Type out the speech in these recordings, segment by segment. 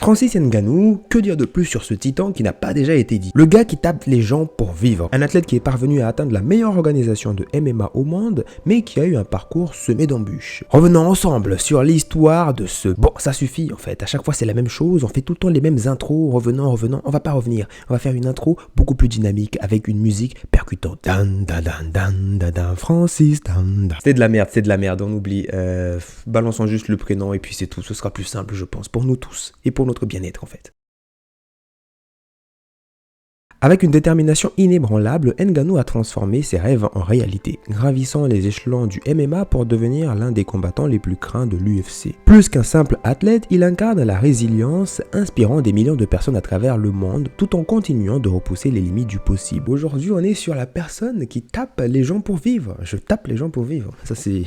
Francis Ngannou, que dire de plus sur ce titan qui n'a pas déjà été dit? Le gars qui tape les gens pour vivre. Un athlète qui est parvenu à atteindre la meilleure organisation de MMA au monde, mais qui a eu un parcours semé d'embûches. Revenons ensemble sur l'histoire de ce... Bon, ça suffit en fait, à chaque fois c'est la même chose, on fait tout le temps les mêmes intros, revenons, on va pas revenir. On va faire une intro beaucoup plus dynamique, avec une musique percutante. Dan, dan, dan, dan, dan, dan, Francis, dan, dan. C'est de la merde, on oublie. Balançons juste le prénom et puis c'est tout, ce sera plus simple je pense, pour nous tous, et pour notre bien-être en fait. Avec une détermination inébranlable, Ngannou a transformé ses rêves en réalité, gravissant les échelons du MMA pour devenir l'un des combattants les plus craints de l'UFC. Plus qu'un simple athlète, il incarne la résilience, inspirant des millions de personnes à travers le monde, tout en continuant de repousser les limites du possible. Aujourd'hui, on est sur la personne qui tape les gens pour vivre. Je tape les gens pour vivre. Ça, c'est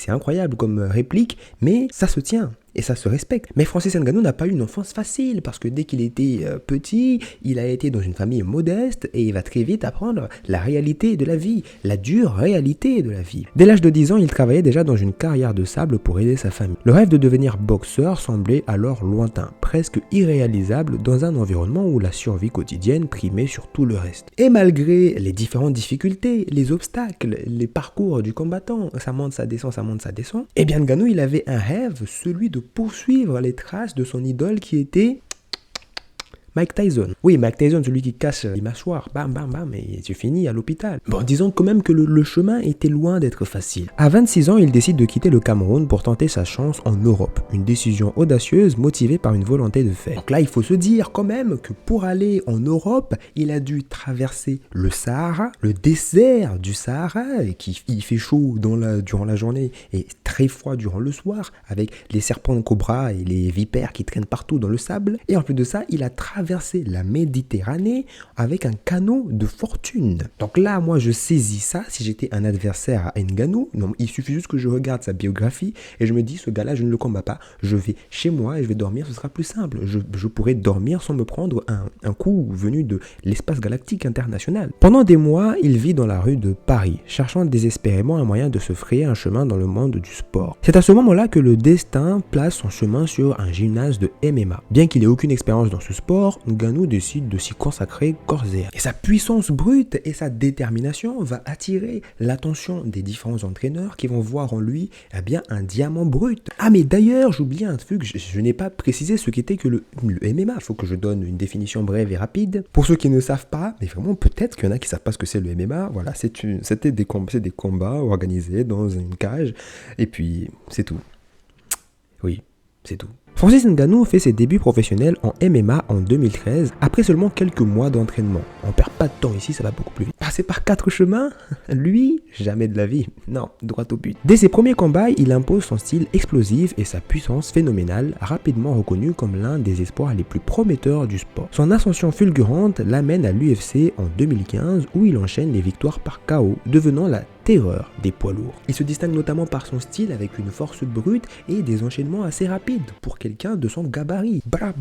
incroyable comme réplique, mais ça se tient. Et ça se respecte. Mais Francis Ngannou n'a pas eu une enfance facile parce que dès qu'il était petit, il a été dans une famille modeste et il va très vite apprendre la réalité de la vie, la dure réalité de la vie. Dès l'âge de 10 ans, il travaillait déjà dans une carrière de sable pour aider sa famille. Le rêve de devenir boxeur semblait alors lointain, presque irréalisable dans un environnement où la survie quotidienne primait sur tout le reste. Et malgré les différentes difficultés, les obstacles, les parcours du combattant, ça monte, ça descend, eh bien Ngannou, il avait un rêve, celui de poursuivre les traces de son idole qui était Mike Tyson. Oui, Mike Tyson, celui qui casse les mâchoires, bam, bam, bam, et tu finis à l'hôpital. Bon, disons quand même que le chemin était loin d'être facile. À 26 ans, il décide de quitter le Cameroun pour tenter sa chance en Europe. Une décision audacieuse motivée par une volonté de faire. Donc là, il faut se dire quand même que pour aller en Europe, il a dû traverser le Sahara, le désert du Sahara, et il fait chaud durant la journée et très froid durant le soir, avec les serpents de cobra et les vipères qui traînent partout dans le sable. Et en plus de ça, il a traversé la Méditerranée avec un canot de fortune. Donc là, moi, je saisis ça si j'étais un adversaire à Ngannou. Non, il suffit juste que je regarde sa biographie et je me dis, ce gars-là, je ne le combats pas. Je vais chez moi et je vais dormir, ce sera plus simple. Je pourrais dormir sans me prendre un coup venu de l'espace galactique international. Pendant des mois, il vit dans la rue de Paris, cherchant désespérément un moyen de se frayer un chemin dans le monde du sport. C'est à ce moment-là que le destin place son chemin sur un gymnase de MMA. Bien qu'il ait aucune expérience dans ce sport, Ngannou décide de s'y consacrer corps et âme. Et sa puissance brute et sa détermination va attirer l'attention des différents entraîneurs qui vont voir en lui un diamant brut. Ah mais d'ailleurs, j'oublie un truc, je n'ai pas précisé ce qu'était que le MMA. Il faut que je donne une définition brève et rapide. Pour ceux qui ne savent pas, mais vraiment peut-être qu'il y en a qui ne savent pas ce que c'est le MMA, voilà, c'était des combats organisés dans une cage et puis c'est tout. Oui, c'est tout. Francis Ngannou fait ses débuts professionnels en MMA en 2013, après seulement quelques mois d'entraînement. On perd pas de temps ici, ça va beaucoup plus vite. Passer par 4 chemins? Lui, jamais de la vie. Non, droit au but. Dès ses premiers combats, il impose son style explosif et sa puissance phénoménale, rapidement reconnu comme l'un des espoirs les plus prometteurs du sport. Son ascension fulgurante l'amène à l'UFC en 2015, où il enchaîne les victoires par KO, devenant la terreur des poids lourds. Il se distingue notamment par son style avec une force brute et des enchaînements assez rapides pour quelqu'un de son gabarit. Bra,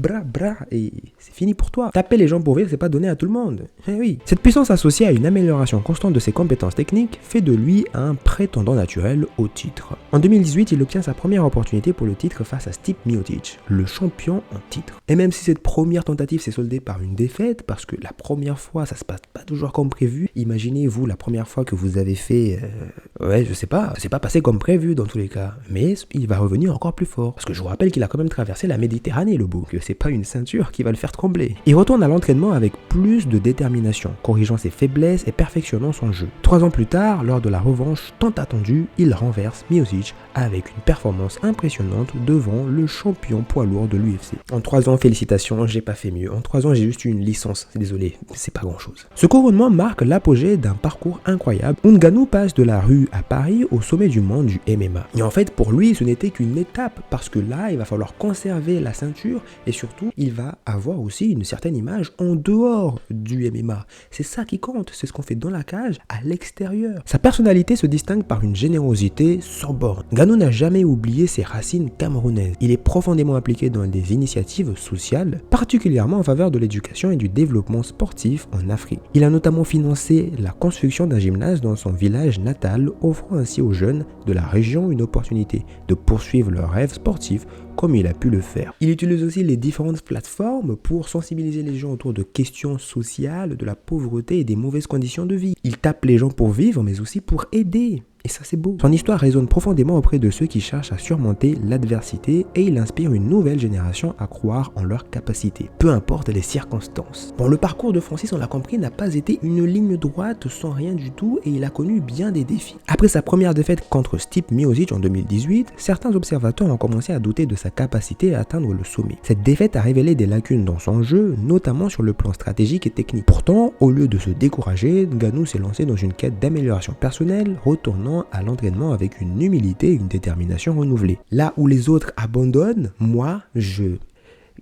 et c'est fini pour toi. Taper les gens pour vivre, c'est pas donné à tout le monde. Eh oui. Cette puissance associée à une amélioration constante de ses compétences techniques fait de lui un prétendant naturel au titre. En 2018, il obtient sa première opportunité pour le titre face à Stipe Miocic, le champion en titre. Et même si cette première tentative s'est soldée par une défaite, parce que la première fois, ça se passe pas toujours comme prévu, imaginez-vous la première fois que vous avez fait je sais pas, c'est pas passé comme prévu dans tous les cas, mais il va revenir encore plus fort, parce que je vous rappelle qu'il a quand même traversé la Méditerranée, le beau, que c'est pas une ceinture qui va le faire trembler. Il retourne à l'entraînement avec plus de détermination, corrigeant ses faiblesses et perfectionnant son jeu. 3 ans plus tard, lors de la revanche tant attendue, il renverse Miocic avec une performance impressionnante devant le champion poids lourd de l'UFC. En 3 ans, félicitations, j'ai pas fait mieux. En 3 ans, j'ai juste eu une licence, désolé, c'est pas grand chose. Ce couronnement marque l'apogée d'un parcours incroyable. Ngannou passe de la rue à Paris au sommet du monde du MMA. Et en fait, pour lui, ce n'était qu'une étape, parce que là, il va falloir conserver la ceinture et surtout, il va avoir aussi une certaine image en dehors du MMA. C'est ça qui compte, c'est ce qu'on fait dans la cage, à l'extérieur. Sa personnalité se distingue par une générosité sans borne. Ngannou n'a jamais oublié ses racines camerounaises. Il est profondément impliqué dans des initiatives sociales, particulièrement en faveur de l'éducation et du développement sportif en Afrique. Il a notamment financé la construction d'un gymnase dans son village siège natal, offrant ainsi aux jeunes de la région une opportunité de poursuivre leurs rêves sportifs comme il a pu le faire. Il utilise aussi les différentes plateformes pour sensibiliser les gens autour de questions sociales, de la pauvreté et des mauvaises conditions de vie. Il tape les gens pour vivre, mais aussi pour aider. Et ça, c'est beau. Son histoire résonne profondément auprès de ceux qui cherchent à surmonter l'adversité et il inspire une nouvelle génération à croire en leurs capacités, peu importe les circonstances. Bon, le parcours de Francis, on l'a compris, n'a pas été une ligne droite sans rien du tout et il a connu bien des défis. Après sa première défaite contre Stipe Miocic en 2018, certains observateurs ont commencé à douter de sa capacité à atteindre le sommet. Cette défaite a révélé des lacunes dans son jeu, notamment sur le plan stratégique et technique. Pourtant, au lieu de se décourager, Ngannou s'est lancé dans une quête d'amélioration personnelle, retournant à l'entraînement avec une humilité et une détermination renouvelée. Là où les autres abandonnent, moi, je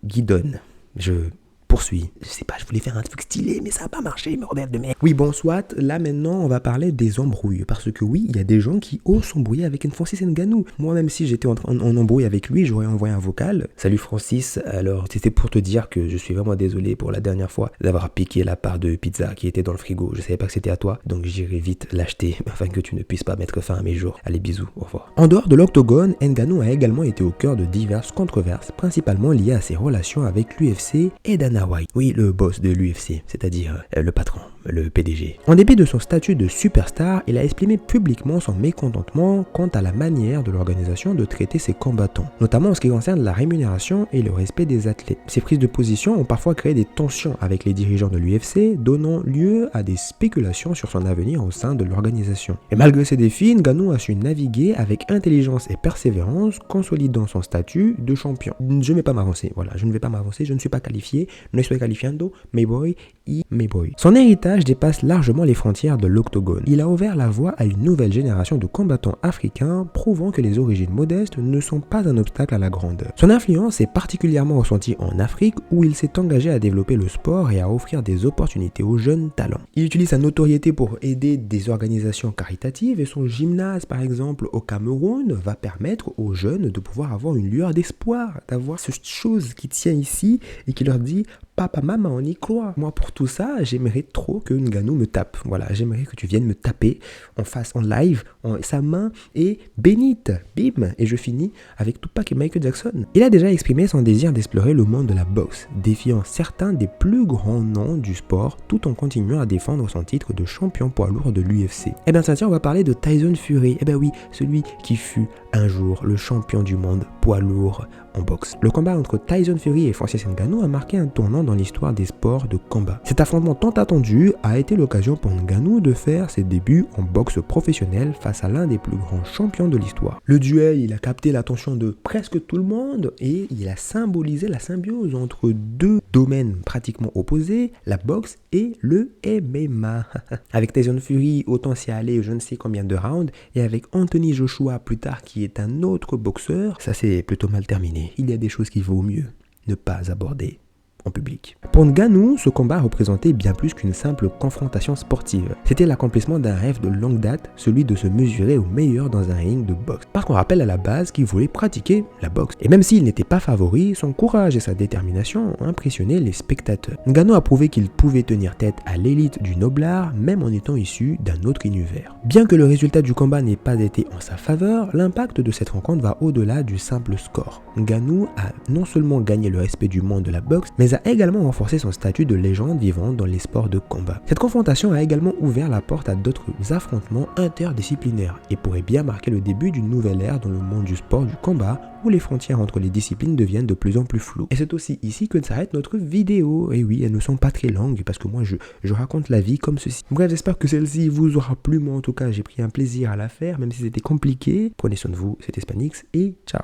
guidonne. Je poursuis. Je sais pas, je voulais faire un truc stylé, mais ça n'a pas marché, me rebelle de merde. Oui, bon, soit, là maintenant, on va parler des embrouilles. Parce que oui, il y a des gens qui osent s'embrouiller avec une Francis Ngannou. Moi, même si j'étais en embrouille avec lui, j'aurais envoyé un vocal. Salut Francis, alors c'était pour te dire que je suis vraiment désolé pour la dernière fois d'avoir piqué la part de pizza qui était dans le frigo. Je savais pas que c'était à toi, donc j'irai vite l'acheter afin que tu ne puisses pas mettre fin à mes jours. Allez, bisous, au revoir. En dehors de l'octogone, Ngannou a également été au cœur de diverses controverses, principalement liées à ses relations avec l'UFC et Dana White. Oui, le boss de l'UFC, c'est-à-dire le patron, le PDG. En dépit de son statut de superstar, il a exprimé publiquement son mécontentement quant à la manière de l'organisation de traiter ses combattants, notamment en ce qui concerne la rémunération et le respect des athlètes. Ces prises de position ont parfois créé des tensions avec les dirigeants de l'UFC, donnant lieu à des spéculations sur son avenir au sein de l'organisation. Et malgré ces défis, Ngannou a su naviguer avec intelligence et persévérance, consolidant son statut de champion. Je ne vais pas m'avancer, voilà, je ne vais pas m'avancer, je ne suis pas qualifié, no estoy califiando, my boy. Son héritage dépasse largement les frontières de l'octogone. Il a ouvert la voie à une nouvelle génération de combattants africains, prouvant que les origines modestes ne sont pas un obstacle à la grandeur. Son influence est particulièrement ressentie en Afrique, où il s'est engagé à développer le sport et à offrir des opportunités aux jeunes talents. Il utilise sa notoriété pour aider des organisations caritatives et son gymnase, par exemple, au Cameroun, va permettre aux jeunes de pouvoir avoir une lueur d'espoir, d'avoir cette chose qui tient ici et qui leur dit « Papa, maman, on y croit ». Moi, pour tout ça, j'aimerais trop que Ngannou me tape. Voilà, j'aimerais que tu viennes me taper en face, en live, sa main est bénite. Bim. Et je finis avec Tupac et Michael Jackson. Il a déjà exprimé son désir d'explorer le monde de la boxe, défiant certains des plus grands noms du sport, tout en continuant à défendre son titre de champion poids lourd de l'UFC. Eh bien, tiens, on va parler de Tyson Fury. Eh bien oui, celui qui fut un jour le champion du monde poids lourd en boxe. Le combat entre Tyson Fury et Francis Ngannou a marqué un tournant dans l'histoire des sports de combat. Cet affrontement tant attendu a été l'occasion pour Ngannou de faire ses débuts en boxe professionnelle face à l'un des plus grands champions de l'histoire. Le duel, il a capté l'attention de presque tout le monde et il a symbolisé la symbiose entre deux domaines pratiquement opposés, la boxe et le MMA. Avec Tyson Fury, autant s'y aller je ne sais combien de rounds, et avec Anthony Joshua plus tard qui est un autre boxeur, ça s'est plutôt mal terminé. Il y a des choses qu'il vaut mieux ne pas aborder en public. Pour Ngannou, ce combat représentait bien plus qu'une simple confrontation sportive. C'était l'accomplissement d'un rêve de longue date, celui de se mesurer au meilleur dans un ring de boxe. Parce qu'on rappelle à la base qu'il voulait pratiquer la boxe. Et même s'il n'était pas favori, son courage et sa détermination ont impressionné les spectateurs. Ngannou a prouvé qu'il pouvait tenir tête à l'élite du noblard, même en étant issu d'un autre univers. Bien que le résultat du combat n'ait pas été en sa faveur, l'impact de cette rencontre va au-delà du simple score. Ngannou a non seulement gagné le respect du monde de la boxe, mais a également renforcé son statut de légende vivante dans les sports de combat. Cette confrontation a également ouvert la porte à d'autres affrontements interdisciplinaires et pourrait bien marquer le début d'une nouvelle ère dans le monde du sport du combat où les frontières entre les disciplines deviennent de plus en plus floues. Et c'est aussi ici que s'arrête notre vidéo. Et oui, elles ne sont pas très longues parce que moi je raconte la vie comme ceci. Bref, j'espère que celle-ci vous aura plu. Moi en tout cas, j'ai pris un plaisir à la faire, même si c'était compliqué. Prenez soin de vous, c'était Spanix et ciao.